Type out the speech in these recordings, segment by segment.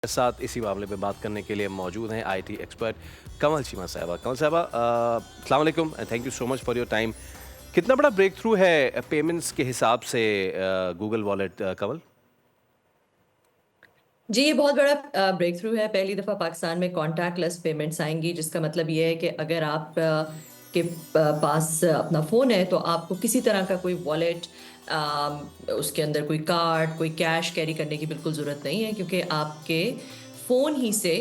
साथ इसी मामले पे बात करने के लिए मौजूद हैं आईटी एक्सपर्ट कमल चीमा साहबा। कमल साहबा, अस्सलाम वालेकुम and thank you so much for your time. कितना बड़ा ब्रेक थ्रू है पेमेंट्स के हिसाब से गूगल वॉलेट, कमल? जी, ये बहुत बड़ा ब्रेक थ्रू है। पहली दफ़ा पाकिस्तान में कॉन्टैक्टलेस पेमेंट्स आएँगी, जिसका मतलब ये है कि अगर आप के पास अपना फ़ोन है, तो आपको किसी तरह का कोई वॉलेट उसके अंदर कोई कार्ड, कोई कैश कैरी करने की बिल्कुल ज़रूरत नहीं है, क्योंकि आपके फ़ोन ही से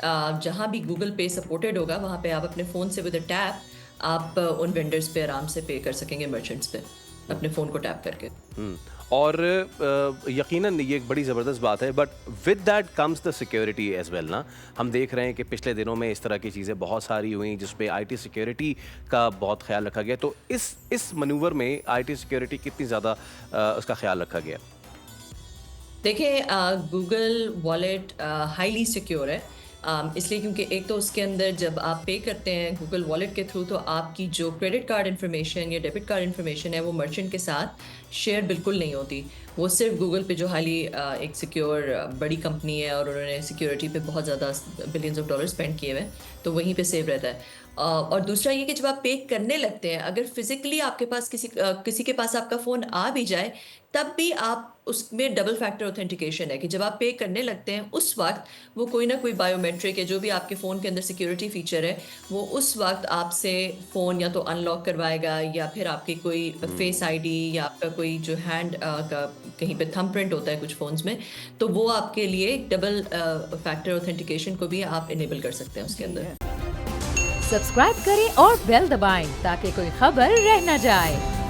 जहाँ भी गूगल पे सपोर्टेड होगा, वहाँ पे आप अपने फ़ोन से विद अ टैप आप उन वेंडर्स पे आराम से पे कर सकेंगे, मर्चेंट्स पे, हुँ, अपने फ़ोन को टैप करके। हुँ। और यकीनन ये एक बड़ी ज़बरदस्त बात है, but with that comes the security as well ना। हम देख रहे हैं कि पिछले दिनों में इस तरह की चीज़ें बहुत सारी हुई जिसपे आईटी सिक्योरिटी का बहुत ख़्याल रखा गया। तो इस मैनूवर में आईटी सिक्योरिटी कितनी ज़्यादा उसका ख़्याल रखा गया? देखिए, गूगल वॉलेट हाईली सिक्योर है। इसलिए क्योंकि एक तो उसके अंदर जब आप पे करते हैं गूगल वॉलेट के थ्रू, तो आपकी जो क्रेडिट कार्ड इन्फॉर्मेशन या डेबिट कार्ड इन्फॉर्मेशन है, वो मर्चेंट के साथ शेयर बिल्कुल नहीं होती। वो सिर्फ गूगल पे, जो हाईली एक सिक्योर बड़ी कंपनी है और उन्होंने सिक्योरिटी पे बहुत ज़्यादा बिलियंस ऑफ डॉलर स्पेंड किए हुए हैं, तो वहीं पे सेव रहता है। और दूसरा ये कि जब आप पे करने लगते हैं, अगर फिजिकली आपके पास किसी के पास आपका फ़ोन आ भी जाए, तब भी आप उसमें डबल फैक्टर ऑथेंटिकेशन है कि जब आप पे करने लगते हैं, उस वक़्त वो कोई ना कोई बायोमेट्रिक या जो भी आपके फ़ोन के अंदर सिक्योरिटी फीचर है, वो उस वक़्त आपसे फ़ोन या तो अनलॉक करवाएगा, या फिर आपकी कोई फेस हुँ। आईडी या आपका कोई जो हैंड का कहीं पे थंब प्रिंट होता है कुछ फ़ोन्स में, तो वो आपके लिए डबल फैक्टर ऑथेंटिकेशन को भी आप इनेबल कर सकते हैं उसके अंदर। सब्सक्राइब करें और बेल दबाएं ताकि कोई खबर रह न जाए।